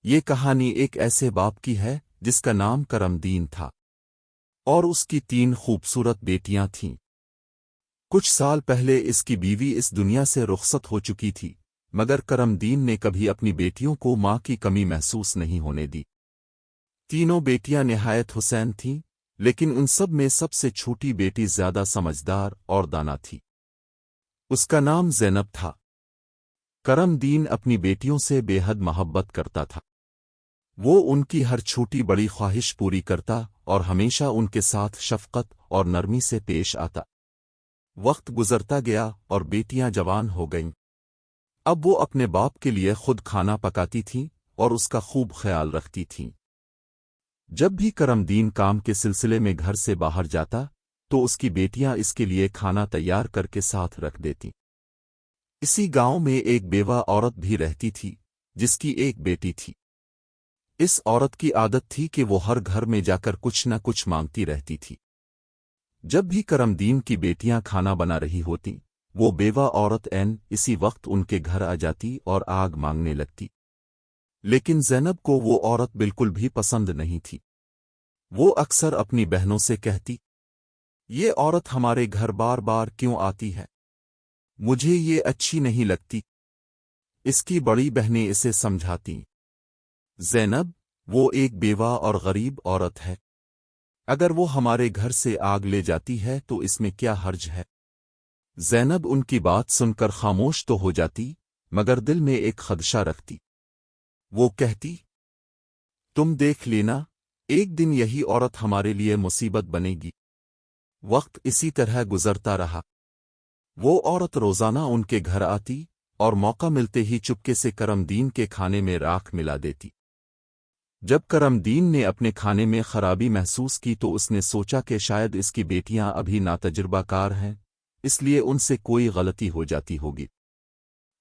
یہ کہانی ایک ایسے باپ کی ہے جس کا نام کرم دین تھا اور اس کی 3 خوبصورت بیٹیاں تھیں۔ کچھ سال پہلے اس کی بیوی اس دنیا سے رخصت ہو چکی تھی، مگر کرم دین نے کبھی اپنی بیٹیوں کو ماں کی کمی محسوس نہیں ہونے دی۔ تینوں بیٹیاں نہایت حسین تھیں، لیکن ان سب میں سب سے چھوٹی بیٹی زیادہ سمجھدار اور دانا تھی۔ اس کا نام زینب تھا۔ کرم دین اپنی بیٹیوں سے بے حد محبت کرتا تھا۔ وہ ان کی ہر چھوٹی بڑی خواہش پوری کرتا اور ہمیشہ ان کے ساتھ شفقت اور نرمی سے پیش آتا۔ وقت گزرتا گیا اور بیٹیاں جوان ہو گئیں۔ اب وہ اپنے باپ کے لیے خود کھانا پکاتی تھیں اور اس کا خوب خیال رکھتی تھیں۔ جب بھی کرم دین کام کے سلسلے میں گھر سے باہر جاتا تو اس کی بیٹیاں اس کے لیے کھانا تیار کر کے ساتھ رکھ دیتی۔ اسی گاؤں میں ایک بیوہ عورت بھی رہتی تھی جس کی ایک بیٹی تھی۔ اس عورت کی عادت تھی کہ وہ ہر گھر میں جا کر کچھ نہ کچھ مانگتی رہتی تھی۔ جب بھی کرم دین کی بیٹیاں کھانا بنا رہی ہوتیں، وہ بیوہ عورت اسی وقت ان کے گھر آ جاتی اور آگ مانگنے لگتی۔ لیکن زینب کو وہ عورت بالکل بھی پسند نہیں تھی۔ وہ اکثر اپنی بہنوں سے کہتی، یہ عورت ہمارے گھر بار بار کیوں آتی ہے؟ مجھے یہ اچھی نہیں لگتی۔ اس کی بڑی بہنیں اسے سمجھاتیں، زینب، وہ ایک بیوہ اور غریب عورت ہے۔ اگر وہ ہمارے گھر سے آگ لے جاتی ہے تو اس میں کیا حرج ہے؟ زینب ان کی بات سن کر خاموش تو ہو جاتی، مگر دل میں ایک خدشہ رکھتی۔ وہ کہتی، تم دیکھ لینا، ایک دن یہی عورت ہمارے لیے مصیبت بنے گی۔ وقت اسی طرح گزرتا رہا۔ وہ عورت روزانہ ان کے گھر آتی اور موقع ملتے ہی چپکے سے کرم دین کے کھانے میں راکھ ملا دیتی۔ جب کرم دین نے اپنے کھانے میں خرابی محسوس کی تو اس نے سوچا کہ شاید اس کی بیٹیاں ابھی ناتجربہ کار ہیں، اس لیے ان سے کوئی غلطی ہو جاتی ہوگی۔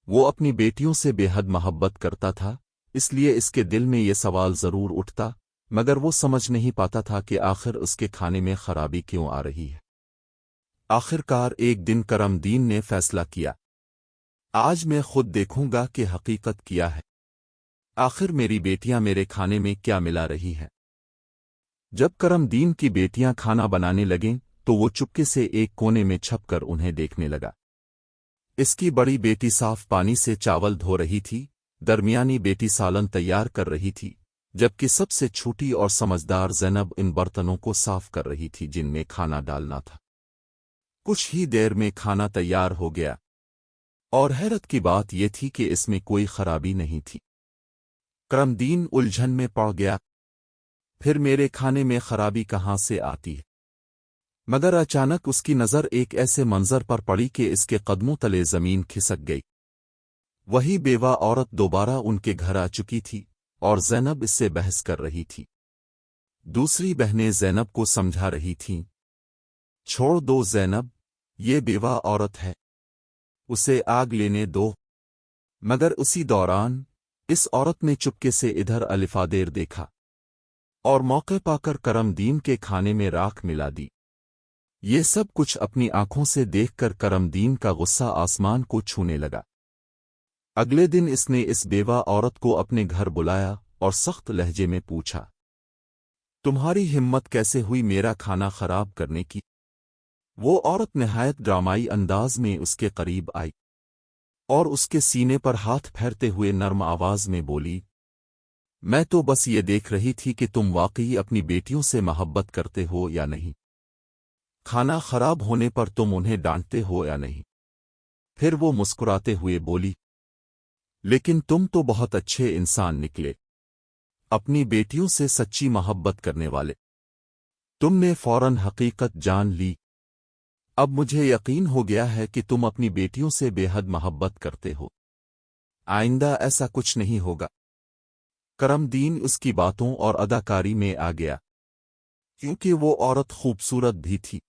وہ اپنی بیٹیوں سے بے حد محبت کرتا تھا، اس لیے اس کے دل میں یہ سوال ضرور اٹھتا، مگر وہ سمجھ نہیں پاتا تھا کہ آخر اس کے کھانے میں خرابی کیوں آ رہی ہے۔ آخرکار ایک دن کرم دین نے فیصلہ کیا، آج میں خود دیکھوں گا کہ حقیقت کیا ہے۔ آخر میری بیٹیاں میرے کھانے میں کیا ملا رہی ہیں؟ جب کرم دین کی بیٹیاں کھانا بنانے لگیں تو وہ چپکے سے ایک کونے میں چھپ کر انہیں دیکھنے لگا۔ اس کی بڑی بیٹی صاف پانی سے چاول دھو رہی تھی، درمیانی بیٹی سالن تیار کر رہی تھی، جبکہ سب سے چھوٹی اور سمجھدار زینب ان برتنوں کو صاف کر رہی تھی جن میں کھانا ڈالنا تھا۔ کچھ ہی دیر میں کھانا تیار ہو گیا، اور حیرت کی بات یہ تھی کہ اس میں کوئی خرابی نہیں تھی۔ کرم دین الجھن میں پڑ گیا، پھر میرے کھانے میں خرابی کہاں سے آتی ہے؟ مگر اچانک اس کی نظر ایک ایسے منظر پر پڑی کہ اس کے قدموں تلے زمین کھسک گئی۔ وہی بیوہ عورت دوبارہ ان کے گھر آ چکی تھی اور زینب اس سے بحث کر رہی تھی۔ دوسری بہنیں زینب کو سمجھا رہی تھیں، چھوڑ دو زینب، یہ بیوہ عورت ہے، اسے آگ لینے دو۔ مگر اسی دوران اس عورت نے چپکے سے ادھر الفادیر دیکھا اور موقع پا کر کرم دین کے کھانے میں راکھ ملا دی۔ یہ سب کچھ اپنی آنکھوں سے دیکھ کر کرم دین کا غصہ آسمان کو چھونے لگا۔ اگلے دن اس نے اس بیوہ عورت کو اپنے گھر بلایا اور سخت لہجے میں پوچھا، تمہاری ہمت کیسے ہوئی میرا کھانا خراب کرنے کی؟ وہ عورت نہایت ڈرامائی انداز میں اس کے قریب آئی اور اس کے سینے پر ہاتھ پھیرتے ہوئے نرم آواز میں بولی، میں تو بس یہ دیکھ رہی تھی کہ تم واقعی اپنی بیٹیوں سے محبت کرتے ہو یا نہیں۔ کھانا خراب ہونے پر تم انہیں ڈانٹتے ہو یا نہیں؟ پھر وہ مسکراتے ہوئے بولی، لیکن تم تو بہت اچھے انسان نکلے، اپنی بیٹیوں سے سچی محبت کرنے والے۔ تم نے فوراً حقیقت جان لی۔ اب مجھے یقین ہو گیا ہے کہ تم اپنی بیٹیوں سے بے حد محبت کرتے ہو۔ آئندہ ایسا کچھ نہیں ہوگا۔ کرم دین اس کی باتوں اور اداکاری میں آ گیا، کیونکہ وہ عورت خوبصورت بھی تھی۔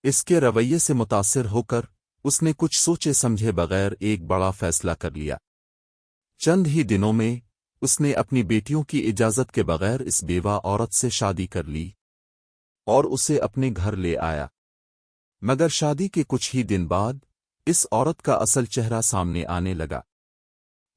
اس کے رویے سے متاثر ہو کر اس نے کچھ سوچے سمجھے بغیر ایک بڑا فیصلہ کر لیا۔ چند ہی دنوں میں اس نے اپنی بیٹیوں کی اجازت کے بغیر اس بیوہ عورت سے شادی کر لی اور اسے اپنے گھر لے آیا۔ مگر شادی کے کچھ ہی دن بعد اس عورت کا اصل چہرہ سامنے آنے لگا۔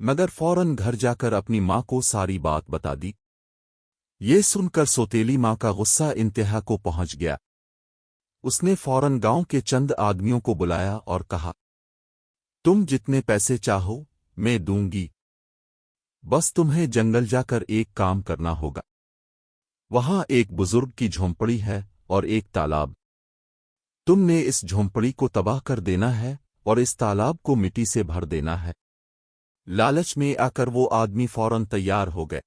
مگر فوراً گھر جا کر اپنی ماں کو ساری بات بتا دی۔ یہ سن کر سوتیلی ماں کا غصہ انتہا کو پہنچ گیا۔ اس نے فوراً گاؤں کے چند آدمیوں کو بلایا اور کہا، تم جتنے پیسے چاہو میں دوں گی، بس تمہیں جنگل جا کر ایک کام کرنا ہوگا۔ وہاں ایک بزرگ کی جھونپڑی ہے اور ایک تالاب۔ تم نے اس جھونپڑی کو تباہ کر دینا ہے اور اس تالاب کو مٹی سے بھر دینا ہے۔ لالچ میں آ کر وہ آدمی فوراً تیار ہو گئے،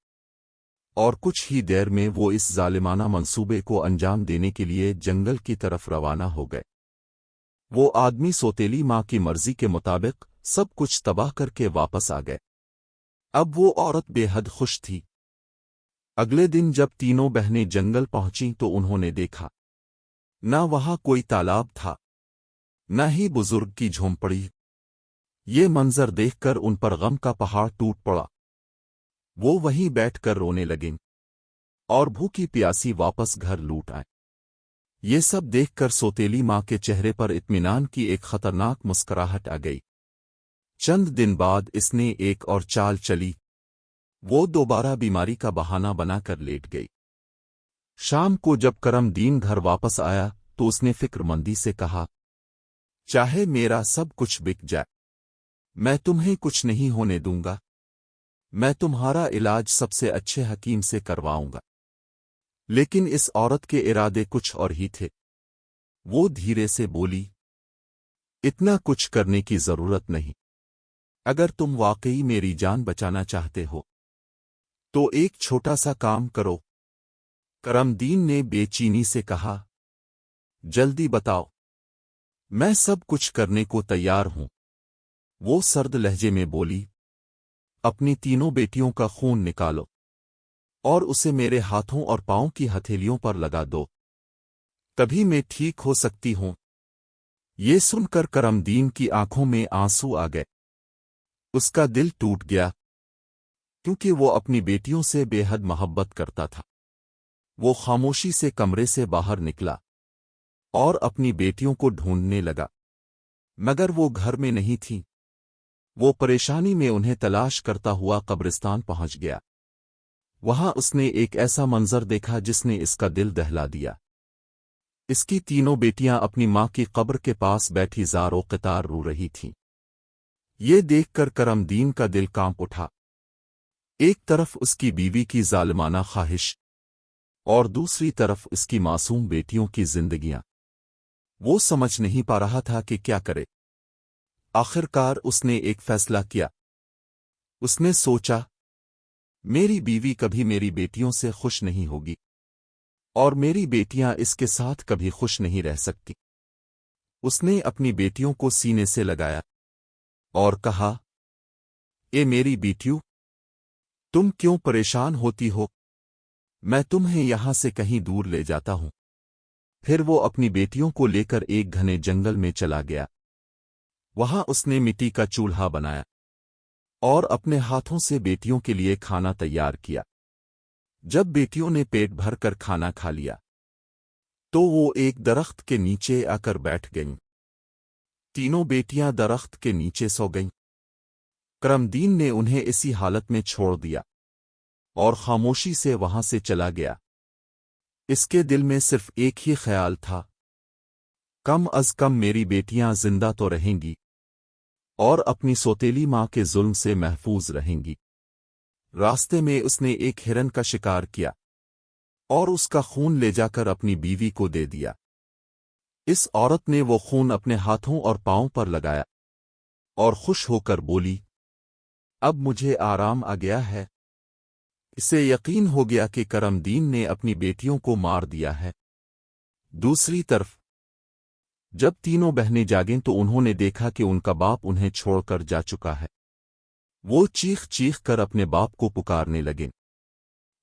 اور کچھ ہی دیر میں وہ اس ظالمانہ منصوبے کو انجام دینے کے لیے جنگل کی طرف روانہ ہو گئے۔ وہ آدمی سوتیلی ماں کی مرضی کے مطابق سب کچھ تباہ کر کے واپس آ گئے۔ اب وہ عورت بے حد خوش تھی۔ اگلے دن جب تینوں بہنیں جنگل پہنچیں تو انہوں نے دیکھا، نہ وہاں کوئی تالاب تھا، نہ ہی بزرگ کی جھونپڑی۔ یہ منظر دیکھ کر ان پر غم کا پہاڑ ٹوٹ پڑا۔ وہ وہیں بیٹھ کر رونے لگیں اور بھوکی پیاسی واپس گھر لوٹ آئے۔ یہ سب دیکھ کر سوتیلی ماں کے چہرے پر اطمینان کی ایک خطرناک مسکراہٹ آ گئی۔ چند دن بعد اس نے ایک اور چال چلی۔ وہ دوبارہ بیماری کا بہانہ بنا کر لیٹ گئی۔ شام کو جب کرم دین گھر واپس آیا تو اس نے فکر مندی سے کہا، چاہے میرا سب کچھ بک جائے، میں تمہیں کچھ نہیں ہونے دوں گا۔ میں تمہارا علاج سب سے اچھے حکیم سے کرواؤں گا۔ لیکن اس عورت کے ارادے کچھ اور ہی تھے۔ وہ دھیرے سے بولی، اتنا کچھ کرنے کی ضرورت نہیں۔ اگر تم واقعی میری جان بچانا چاہتے ہو تو ایک چھوٹا سا کام کرو۔ کرم دین نے بے چینی سے کہا، جلدی بتاؤ، میں سب کچھ کرنے کو تیار ہوں۔ وہ سرد لہجے میں بولی، اپنی تینوں بیٹیوں کا خون نکالو اور اسے میرے ہاتھوں اور پاؤں کی ہتھیلیوں پر لگا دو، تبھی میں ٹھیک ہو سکتی ہوں۔ یہ سن کر کرم دین کی آنکھوں میں آنسو آ گئے۔ اس کا دل ٹوٹ گیا، کیونکہ وہ اپنی بیٹیوں سے بے حد محبت کرتا تھا۔ وہ خاموشی سے کمرے سے باہر نکلا اور اپنی بیٹیوں کو ڈھونڈنے لگا، مگر وہ گھر میں نہیں تھیں۔ وہ پریشانی میں انہیں تلاش کرتا ہوا قبرستان پہنچ گیا۔ وہاں اس نے ایک ایسا منظر دیکھا جس نے اس کا دل دہلا دیا۔ اس کی تینوں بیٹیاں اپنی ماں کی قبر کے پاس بیٹھی زار و قطار رو رہی تھیں۔ یہ دیکھ کر کرم دین کا دل کانپ اٹھا۔ ایک طرف اس کی بیوی کی ظالمانہ خواہش اور دوسری طرف اس کی معصوم بیٹیوں کی زندگیاں۔ وہ سمجھ نہیں پا رہا تھا کہ کیا کرے۔ آخر کار اس نے ایک فیصلہ کیا۔ اس نے سوچا، میری بیوی کبھی میری بیٹیوں سے خوش نہیں ہوگی اور میری بیٹیاں اس کے ساتھ کبھی خوش نہیں رہ سکتی۔ اس نے اپنی بیٹیوں کو سینے سے لگایا اور کہا، اے میری بیٹیوں، تم کیوں پریشان ہوتی ہو؟ میں تمہیں یہاں سے کہیں دور لے جاتا ہوں۔ پھر وہ اپنی بیٹیوں کو لے کر ایک گھنے جنگل میں چلا گیا۔ وہاں اس نے مٹی کا چولہا بنایا اور اپنے ہاتھوں سے بیٹیوں کے لیے کھانا تیار کیا۔ جب بیٹیوں نے پیٹ بھر کر کھانا کھا لیا تو وہ ایک درخت کے نیچے آ کر بیٹھ گئیں۔ تینوں بیٹیاں درخت کے نیچے سو گئیں۔ کرم دین نے انہیں اسی حالت میں چھوڑ دیا اور خاموشی سے وہاں سے چلا گیا۔ اس کے دل میں صرف ایک ہی خیال تھا، کم از کم میری بیٹیاں زندہ تو رہیں گی اور اپنی سوتیلی ماں کے ظلم سے محفوظ رہیں گی۔ راستے میں اس نے ایک ہرن کا شکار کیا اور اس کا خون لے جا کر اپنی بیوی کو دے دیا۔ اس عورت نے وہ خون اپنے ہاتھوں اور پاؤں پر لگایا اور خوش ہو کر بولی، اب مجھے آرام آ گیا ہے۔ اسے یقین ہو گیا کہ کرم دین نے اپنی بیٹیوں کو مار دیا ہے۔ دوسری طرف جب تینوں بہنیں جاگیں تو انہوں نے دیکھا کہ ان کا باپ انہیں چھوڑ کر جا چکا ہے۔ وہ چیخ چیخ کر اپنے باپ کو پکارنے لگیں،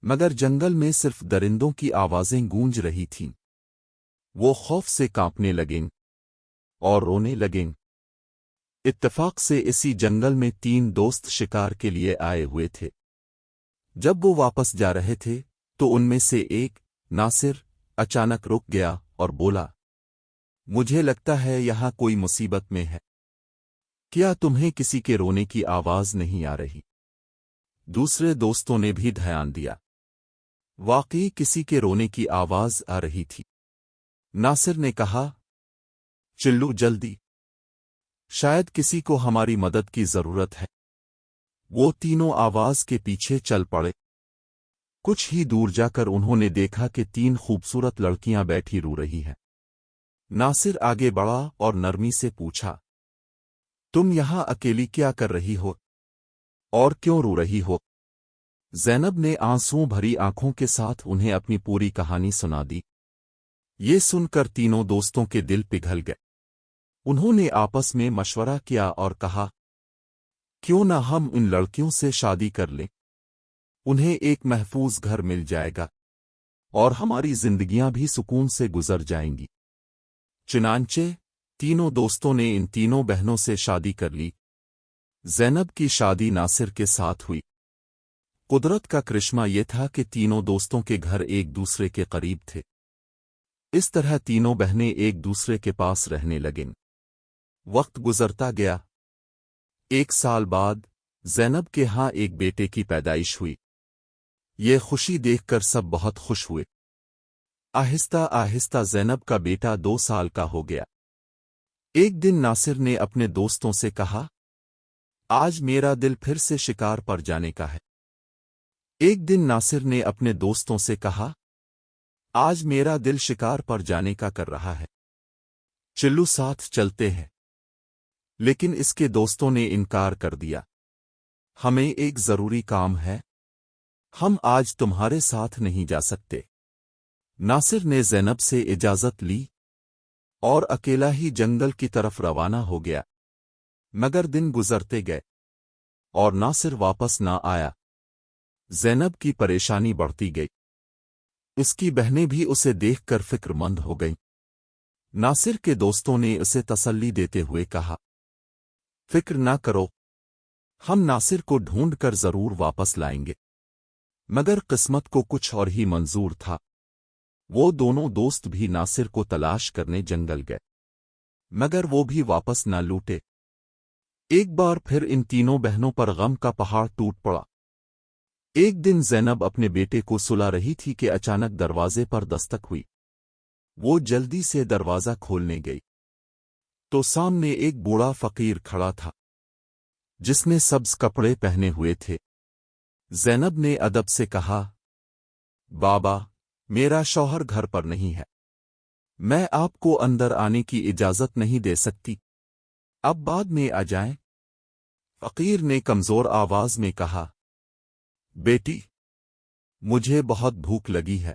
مگر جنگل میں صرف درندوں کی آوازیں گونج رہی تھیں۔ وہ خوف سے کانپنے لگیں اور رونے لگیں۔ اتفاق سے اسی جنگل میں 3 دوست شکار کے لیے آئے ہوئے تھے۔ جب وہ واپس جا رہے تھے تو ان میں سے ایک، ناصر، اچانک رک گیا اور بولا، مجھے لگتا ہے یہاں کوئی مصیبت میں ہے۔ کیا تمہیں کسی کے رونے کی آواز نہیں آ رہی؟ دوسرے دوستوں نے بھی دھیان دیا۔ واقعی کسی کے رونے کی آواز آ رہی تھی۔ ناصر نے کہا، چلو جلدی، شاید کسی کو ہماری مدد کی ضرورت ہے۔ وہ تینوں آواز کے پیچھے چل پڑے۔ کچھ ہی دور جا کر انہوں نے دیکھا کہ 3 خوبصورت لڑکیاں بیٹھی رو رہی ہیں۔ ناصر آگے بڑھا اور نرمی سے پوچھا، تم یہاں اکیلی کیا کر رہی ہو اور کیوں رو رہی ہو؟ زینب نے آنسوؤں بھری آنکھوں کے ساتھ انہیں اپنی پوری کہانی سنا دی۔ یہ سن کر تینوں دوستوں کے دل پگھل گئے۔ انہوں نے آپس میں مشورہ کیا اور کہا، کیوں نہ ہم ان لڑکیوں سے شادی کر لیں؟ انہیں ایک محفوظ گھر مل جائے گا اور ہماری زندگیاں بھی سکون سے گزر جائیں گی۔ چنانچہ تینوں دوستوں نے ان تینوں بہنوں سے شادی کر لی۔ زینب کی شادی ناصر کے ساتھ ہوئی۔ قدرت کا کرشمہ یہ تھا کہ تینوں دوستوں کے گھر ایک دوسرے کے قریب تھے۔ اس طرح تینوں بہنیں ایک دوسرے کے پاس رہنے لگیں۔ وقت گزرتا گیا۔ 1 سال بعد زینب کے ہاں ایک بیٹے کی پیدائش ہوئی۔ یہ خوشی دیکھ کر سب بہت خوش ہوئے۔ آہستہ آہستہ زینب کا بیٹا 2 سال کا ہو گیا۔ ایک دن ناصر نے اپنے دوستوں سے کہا، آج میرا دل پھر سے شکار پر جانے کا ہے۔ ایک دن ناصر نے اپنے دوستوں سے کہا، آج میرا دل شکار پر جانے کا کر رہا ہے، چلو ساتھ چلتے ہیں۔ لیکن اس کے دوستوں نے انکار کر دیا۔ ہمیں ایک ضروری کام ہے، ہم آج تمہارے ساتھ نہیں جا سکتے۔ ناصر نے زینب سے اجازت لی اور اکیلا ہی جنگل کی طرف روانہ ہو گیا۔ مگر دن گزرتے گئے اور ناصر واپس نہ آیا۔ زینب کی پریشانی بڑھتی گئی۔ اس کی بہنیں بھی اسے دیکھ کر فکر مند ہو گئیں۔ ناصر کے دوستوں نے اسے تسلی دیتے ہوئے کہا، فکر نہ کرو، ہم ناصر کو ڈھونڈ کر ضرور واپس لائیں گے۔ مگر قسمت کو کچھ اور ہی منظور تھا۔ وہ دونوں دوست بھی ناصر کو تلاش کرنے جنگل گئے، مگر وہ بھی واپس نہ لوٹے۔ ایک بار پھر ان تینوں بہنوں پر غم کا پہاڑ ٹوٹ پڑا۔ ایک دن زینب اپنے بیٹے کو سلا رہی تھی کہ اچانک دروازے پر دستک ہوئی۔ وہ جلدی سے دروازہ کھولنے گئی تو سامنے ایک بوڑھا فقیر کھڑا تھا جس نے سبز کپڑے پہنے ہوئے تھے۔ زینب نے ادب سے کہا، بابا، میرا شوہر گھر پر نہیں ہے، میں آپ کو اندر آنے کی اجازت نہیں دے سکتی، اب بعد میں آ جائیں۔ فقیر نے کمزور آواز میں کہا، بیٹی، مجھے بہت بھوک لگی ہے،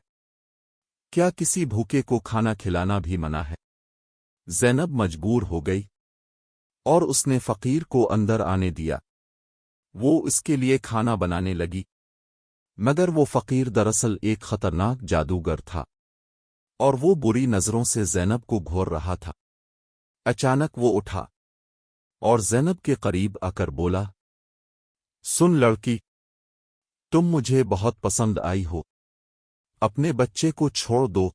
کیا کسی بھوکے کو کھانا کھلانا بھی منع ہے؟ زینب مجبور ہو گئی اور اس نے فقیر کو اندر آنے دیا۔ وہ اس کے لیے کھانا بنانے لگی، مگر وہ فقیر دراصل ایک خطرناک جادوگر تھا اور وہ بری نظروں سے زینب کو گھور رہا تھا۔ اچانک وہ اٹھا اور زینب کے قریب آ کر بولا، سن لڑکی، تم مجھے بہت پسند آئی ہو، اپنے بچے کو چھوڑ دو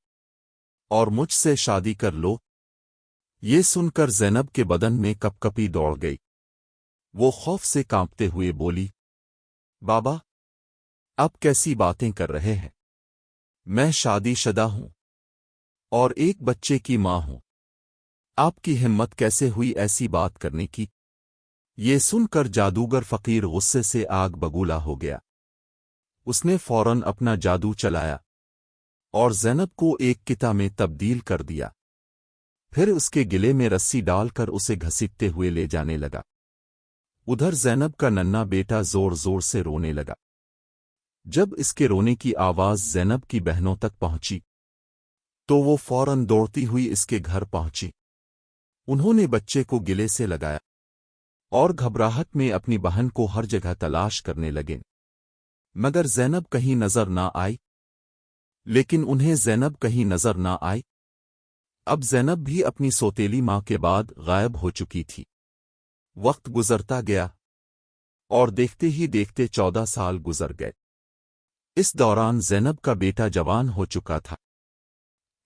اور مجھ سے شادی کر لو۔ یہ سن کر زینب کے بدن میں کپکپی دوڑ گئی۔ وہ خوف سے کانپتے ہوئے بولی، بابا، اب کیسی باتیں کر رہے ہیں؟ میں شادی شدہ ہوں اور ایک بچے کی ماں ہوں، آپ کی ہمت کیسے ہوئی ایسی بات کرنے کی؟ یہ سن کر جادوگر فقیر غصے سے آگ بگولا ہو گیا۔ اس نے فوراً اپنا جادو چلایا اور زینب کو ایک کتا میں تبدیل کر دیا۔ پھر اس کے گلے میں رسی ڈال کر اسے گھسیٹتے ہوئے لے جانے لگا۔ ادھر زینب کا ننھا بیٹا زور زور سے رونے لگا۔ جب اس کے رونے کی آواز زینب کی بہنوں تک پہنچی تو وہ فوراً دوڑتی ہوئی اس کے گھر پہنچی۔ انہوں نے بچے کو گلے سے لگایا اور گھبراہٹ میں اپنی بہن کو ہر جگہ تلاش کرنے لگے، مگر زینب کہیں نظر نہ آئی۔ لیکن انہیں زینب کہیں نظر نہ آئی۔ اب زینب بھی اپنی سوتیلی ماں کے بعد غائب ہو چکی تھی۔ وقت گزرتا گیا اور دیکھتے ہی دیکھتے 14 سال گزر گئے۔ اس دوران زینب کا بیٹا جوان ہو چکا تھا۔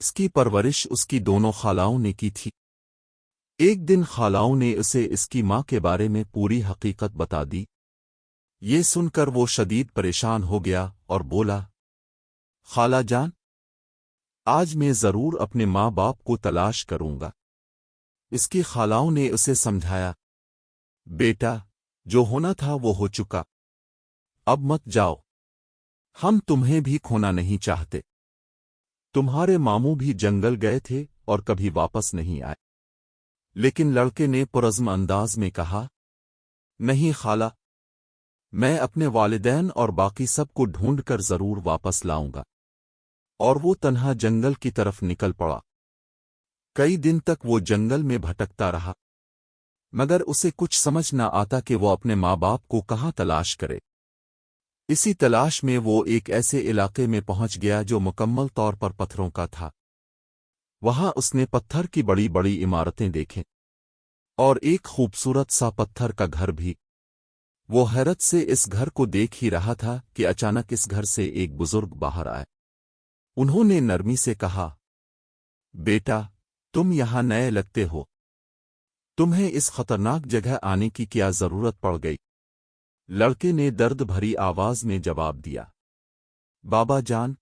اس کی پرورش اس کی دونوں خالاؤں نے کی تھی۔ ایک دن خالاؤں نے اسے اس کی ماں کے بارے میں پوری حقیقت بتا دی۔ یہ سن کر وہ شدید پریشان ہو گیا اور بولا، خالہ جان، آج میں ضرور اپنے ماں باپ کو تلاش کروں گا۔ اس کی خالاؤں نے اسے سمجھایا، بیٹا، جو ہونا تھا وہ ہو چکا، اب مت جاؤ، ہم تمہیں بھی کھونا نہیں چاہتے۔ تمہارے ماموں بھی جنگل گئے تھے اور کبھی واپس نہیں آئے۔ لیکن لڑکے نے پرعزم انداز میں کہا، نہیں خالہ، میں اپنے والدین اور باقی سب کو ڈھونڈ کر ضرور واپس لاؤں گا۔ اور وہ تنہا جنگل کی طرف نکل پڑا۔ کئی دن تک وہ جنگل میں بھٹکتا رہا، مگر اسے کچھ سمجھ نہ آتا کہ وہ اپنے ماں باپ کو کہاں تلاش کرے۔ اسی تلاش میں وہ ایک ایسے علاقے میں پہنچ گیا جو مکمل طور پر پتھروں کا تھا۔ وہاں اس نے پتھر کی بڑی بڑی عمارتیں دیکھیں اور ایک خوبصورت سا پتھر کا گھر بھی۔ وہ حیرت سے اس گھر کو دیکھ ہی رہا تھا کہ اچانک اس گھر سے ایک بزرگ باہر آئے۔ انہوں نے نرمی سے کہا، بیٹا، تم یہاں نئے لگتے ہو، تمہیں اس خطرناک جگہ آنے کی کیا ضرورت پڑ گئی؟ لڑکے نے درد بھری آواز میں جواب دیا، بابا جان،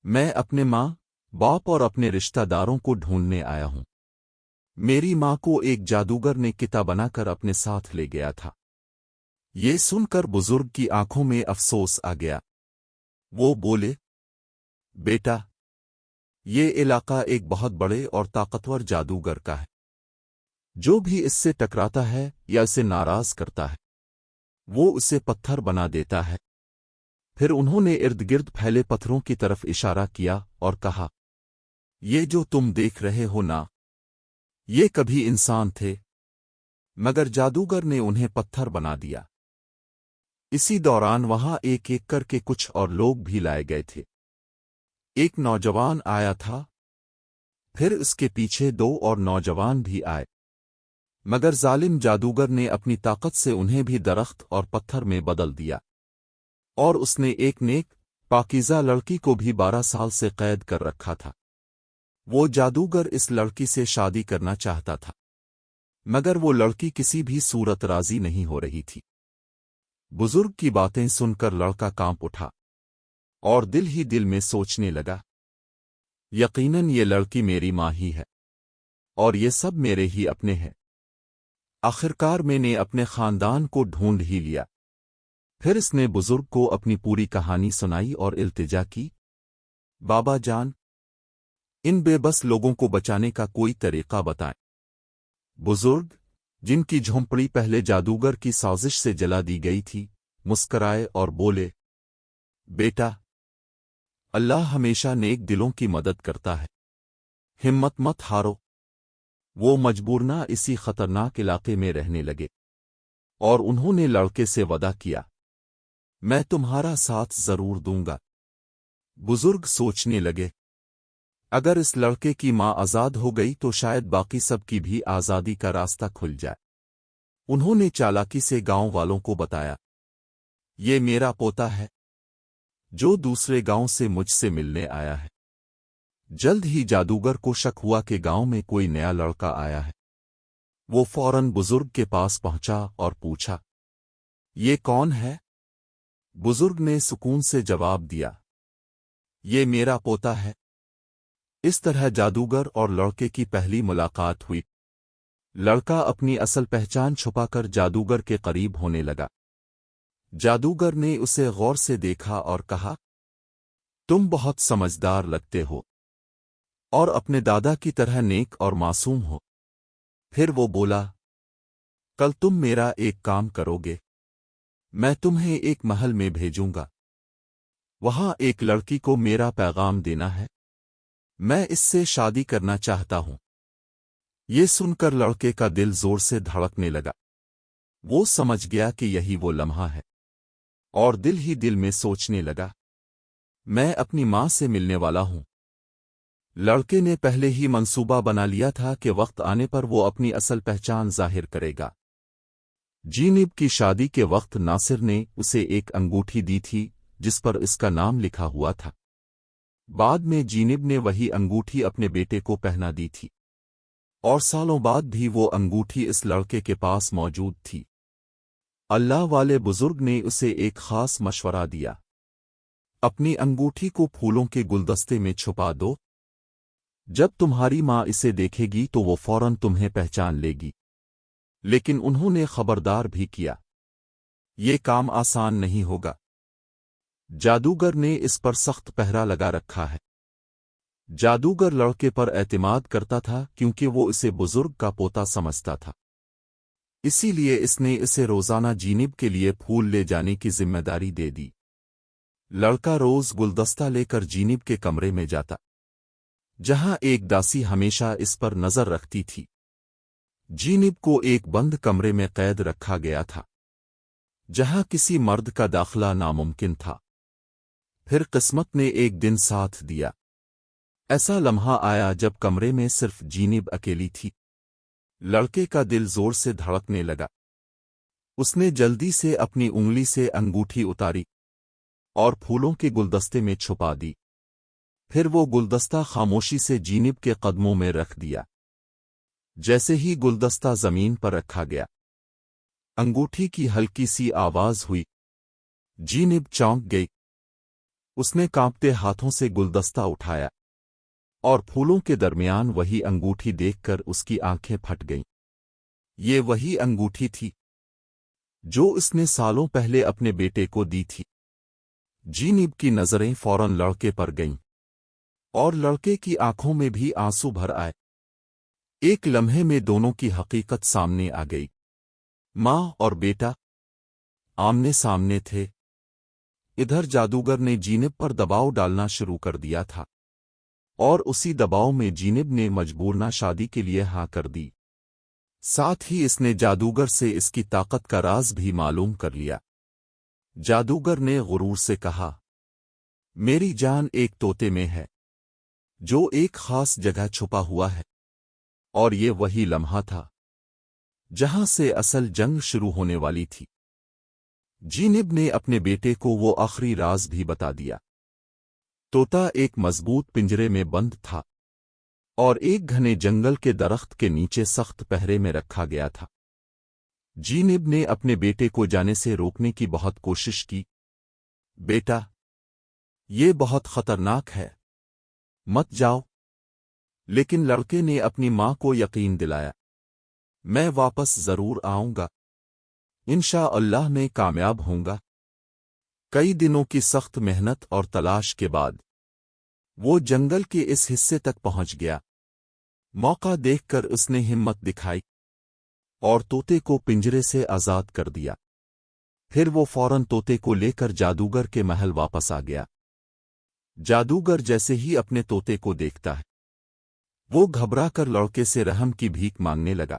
میں اپنے ماں باپ اور اپنے رشتہ داروں کو ڈھونڈنے آیا ہوں۔ میری ماں کو ایک جادوگر نے کتا بنا کر اپنے ساتھ لے گیا تھا۔ یہ سن کر بزرگ کی آنکھوں میں افسوس آ گیا۔ وہ بولے، بیٹا، یہ علاقہ ایک بہت بڑے اور طاقتور جادوگر کا ہے۔ جو بھی اس سے ٹکراتا ہے یا اسے ناراض کرتا ہے، وہ اسے پتھر بنا دیتا ہے۔ پھر انہوں نے ارد گرد پھیلے پتھروں کی طرف اشارہ کیا اور کہا، یہ جو تم دیکھ رہے ہو نا، یہ کبھی انسان تھے، مگر جادوگر نے انہیں پتھر بنا دیا۔ اسی دوران وہاں ایک ایک کر کے کچھ اور لوگ بھی لائے گئے تھے۔ ایک نوجوان آیا تھا، پھر اس کے پیچھے 2 اور نوجوان بھی آئے، مگر ظالم جادوگر نے اپنی طاقت سے انہیں بھی درخت اور پتھر میں بدل دیا، اور اس نے ایک نیک پاکیزہ لڑکی کو بھی 12 سال سے قید کر رکھا تھا۔ وہ جادوگر اس لڑکی سے شادی کرنا چاہتا تھا، مگر وہ لڑکی کسی بھی صورت راضی نہیں ہو رہی تھی۔ بزرگ کی باتیں سن کر لڑکا کانپ اٹھا اور دل ہی دل میں سوچنے لگا، یقیناً یہ لڑکی میری ماں ہی ہے، اور یہ سب میرے ہی اپنے ہیں۔ آخرکار میں نے اپنے خاندان کو ڈھونڈ ہی لیا۔ پھر اس نے بزرگ کو اپنی پوری کہانی سنائی اور التجا کی، بابا جان، ان بے بس لوگوں کو بچانے کا کوئی طریقہ بتائیں۔ بزرگ، جن کی جھونپڑی پہلے جادوگر کی سازش سے جلا دی گئی تھی، مسکرائے اور بولے، بیٹا، اللہ ہمیشہ نیک دلوں کی مدد کرتا ہے، ہمت مت ہارو۔ وہ مجبورنہ اسی خطرناک علاقے میں رہنے لگے، اور انہوں نے لڑکے سے وعدہ کیا، میں تمہارا ساتھ ضرور دوں گا۔ بزرگ سوچنے لگے، اگر اس لڑکے کی ماں آزاد ہو گئی تو شاید باقی سب کی بھی آزادی کا راستہ کھل جائے۔ انہوں نے چالاکی سے گاؤں والوں کو بتایا، یہ میرا پوتا ہے، جو دوسرے گاؤں سے مجھ سے ملنے آیا ہے۔ جلد ہی جادوگر کو شک ہوا کہ گاؤں میں کوئی نیا لڑکا آیا ہے۔ وہ فوراً بزرگ کے پاس پہنچا اور پوچھا، یہ کون ہے؟ بزرگ نے سکون سے جواب دیا، یہ میرا پوتا ہے۔ اس طرح جادوگر اور لڑکے کی پہلی ملاقات ہوئی۔ لڑکا اپنی اصل پہچان چھپا کر جادوگر کے قریب ہونے لگا۔ جادوگر نے اسے غور سے دیکھا اور کہا، تم بہت سمجھدار لگتے ہو، اور اپنے دادا کی طرح نیک اور معصوم ہو۔ پھر وہ بولا، کل تم میرا ایک کام کرو گے، میں تمہیں ایک محل میں بھیجوں گا، وہاں ایک لڑکی کو میرا پیغام دینا ہے، میں اس سے شادی کرنا چاہتا ہوں۔ یہ سن کر لڑکے کا دل زور سے دھڑکنے لگا۔ وہ سمجھ گیا کہ یہی وہ لمحہ ہے، اور دل ہی دل میں سوچنے لگا، میں اپنی ماں سے ملنے والا ہوں۔ لڑکے نے پہلے ہی منصوبہ بنا لیا تھا کہ وقت آنے پر وہ اپنی اصل پہچان ظاہر کرے گا۔ جینب کی شادی کے وقت ناصر نے اسے ایک انگوٹھی دی تھی جس پر اس کا نام لکھا ہوا تھا۔ بعد میں جینب نے وہی انگوٹھی اپنے بیٹے کو پہنا دی تھی، اور سالوں بعد بھی وہ انگوٹھی اس لڑکے کے پاس موجود تھی۔ اللہ والے بزرگ نے اسے ایک خاص مشورہ دیا، اپنی انگوٹھی کو پھولوں کے گلدستے میں چھپا دو، جب تمہاری ماں اسے دیکھے گی تو وہ فوراً تمہیں پہچان لے گی۔ لیکن انہوں نے خبردار بھی کیا، یہ کام آسان نہیں ہوگا۔ جادوگر نے اس پر سخت پہرا لگا رکھا ہے۔ جادوگر لڑکے پر اعتماد کرتا تھا کیونکہ وہ اسے بزرگ کا پوتا سمجھتا تھا، اسی لیے اس نے اسے روزانہ جینب کے لیے پھول لے جانے کی ذمہ داری دے دی۔ لڑکا روز گلدستہ لے کر جینب کے کمرے میں جاتا، جہاں ایک داسی ہمیشہ اس پر نظر رکھتی تھی۔ جینب کو ایک بند کمرے میں قید رکھا گیا تھا، جہاں کسی مرد کا داخلہ ناممکن تھا۔ پھر قسمت نے ایک دن ساتھ دیا۔ ایسا لمحہ آیا جب کمرے میں صرف جینب اکیلی تھی۔ لڑکے کا دل زور سے دھڑکنے لگا۔ اس نے جلدی سے اپنی انگلی سے انگوٹھی اتاری اور پھولوں کے گلدستے میں چھپا دی۔ پھر وہ گلدستہ خاموشی سے جینب کے قدموں میں رکھ دیا۔ جیسے ہی گلدستہ زمین پر رکھا گیا، انگوٹھی کی ہلکی سی آواز ہوئی۔ جینب چونک گئی۔ اس نے کانپتے ہاتھوں سے گلدستہ اٹھایا اور پھولوں کے درمیان وہی انگوٹھی دیکھ کر اس کی آنکھیں پھٹ گئیں۔ یہ وہی انگوٹھی تھی جو اس نے سالوں پہلے اپنے بیٹے کو دی تھی۔ جینب کی نظریں فوراً لڑکے پر گئیں اور لڑکے کی آنکھوں میں بھی آنسو بھر آئے۔ ایک لمحے میں دونوں کی حقیقت سامنے آ گئی۔ ماں اور بیٹا آمنے سامنے تھے۔ ادھر جادوگر نے جینب پر دباؤ ڈالنا شروع کر دیا تھا، اور اسی دباؤ میں جینب نے مجبورنہ شادی کے لیے ہاں کر دی۔ ساتھ ہی اس نے جادوگر سے اس کی طاقت کا راز بھی معلوم کر لیا۔ جادوگر نے غرور سے کہا، میری جان ایک طوطے میں ہے جو ایک خاص جگہ چھپا ہوا ہے، اور یہ وہی لمحہ تھا جہاں سے اصل جنگ شروع ہونے والی تھی۔ جینب نے اپنے بیٹے کو وہ آخری راز بھی بتا دیا۔ طوطا ایک مضبوط پنجرے میں بند تھا اور ایک گھنے جنگل کے درخت کے نیچے سخت پہرے میں رکھا گیا تھا۔ جینب نے اپنے بیٹے کو جانے سے روکنے کی بہت کوشش کی۔ بیٹا، یہ بہت خطرناک ہے، مت جاؤ۔ لیکن لڑکے نے اپنی ماں کو یقین دلایا، میں واپس ضرور آؤں گا، انشاءاللہ میں کامیاب ہوں گا۔ کئی دنوں کی سخت محنت اور تلاش کے بعد وہ جنگل کے اس حصے تک پہنچ گیا۔ موقع دیکھ کر اس نے ہمت دکھائی اور طوطے کو پنجرے سے آزاد کر دیا۔ پھر وہ فوراً طوطے کو لے کر جادوگر کے محل واپس آ گیا۔ جادوگر جیسے ہی اپنے طوطے کو دیکھتا ہے، وہ گھبرا کر لڑکے سے رحم کی بھیک مانگنے لگا۔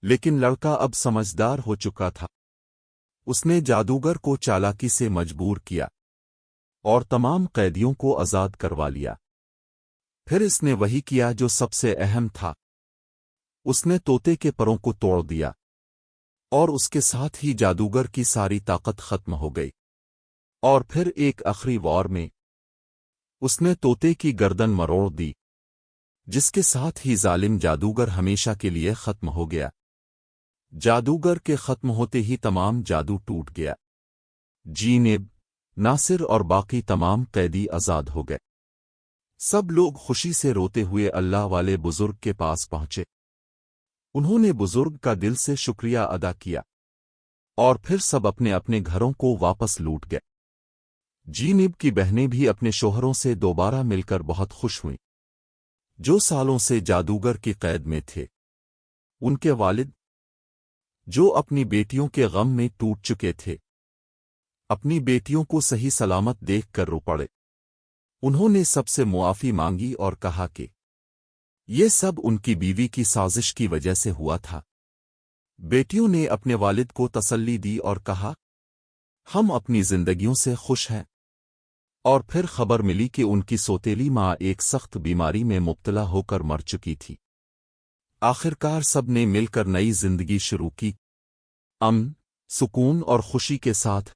لیکن لڑکا اب سمجھدار ہو چکا تھا۔ اس نے جادوگر کو چالاکی سے مجبور کیا اور تمام قیدیوں کو آزاد کروا لیا۔ پھر اس نے وہی کیا جو سب سے اہم تھا، اس نے طوطے کے پروں کو توڑ دیا، اور اس کے ساتھ ہی جادوگر کی ساری طاقت ختم ہو گئی۔ اور پھر ایک آخری وار میں اس نے طوطے کی گردن مروڑ دی، جس کے ساتھ ہی ظالم جادوگر ہمیشہ کے لیے ختم ہو گیا۔ جادوگر کے ختم ہوتے ہی تمام جادو ٹوٹ گیا۔ جینب، ناصر اور باقی تمام قیدی آزاد ہو گئے۔ سب لوگ خوشی سے روتے ہوئے اللہ والے بزرگ کے پاس پہنچے۔ انہوں نے بزرگ کا دل سے شکریہ ادا کیا، اور پھر سب اپنے اپنے گھروں کو واپس لوٹ گئے۔ جینب کی بہنیں بھی اپنے شوہروں سے دوبارہ مل کر بہت خوش ہوئیں، جو سالوں سے جادوگر کی قید میں تھے۔ ان کے والد، جو اپنی بیٹیوں کے غم میں ٹوٹ چکے تھے، اپنی بیٹیوں کو صحیح سلامت دیکھ کر رو پڑے۔ انہوں نے سب سے معافی مانگی اور کہا کہ یہ سب ان کی بیوی کی سازش کی وجہ سے ہوا تھا۔ بیٹیوں نے اپنے والد کو تسلی دی اور کہا، ہم اپنی زندگیوں سے خوش ہیں۔ اور پھر خبر ملی کہ ان کی سوتیلی ماں ایک سخت بیماری میں مبتلا ہو کر مر چکی تھی۔ آخرکار سب نے مل کر نئی زندگی شروع کی، امن، سکون اور خوشی کے ساتھ۔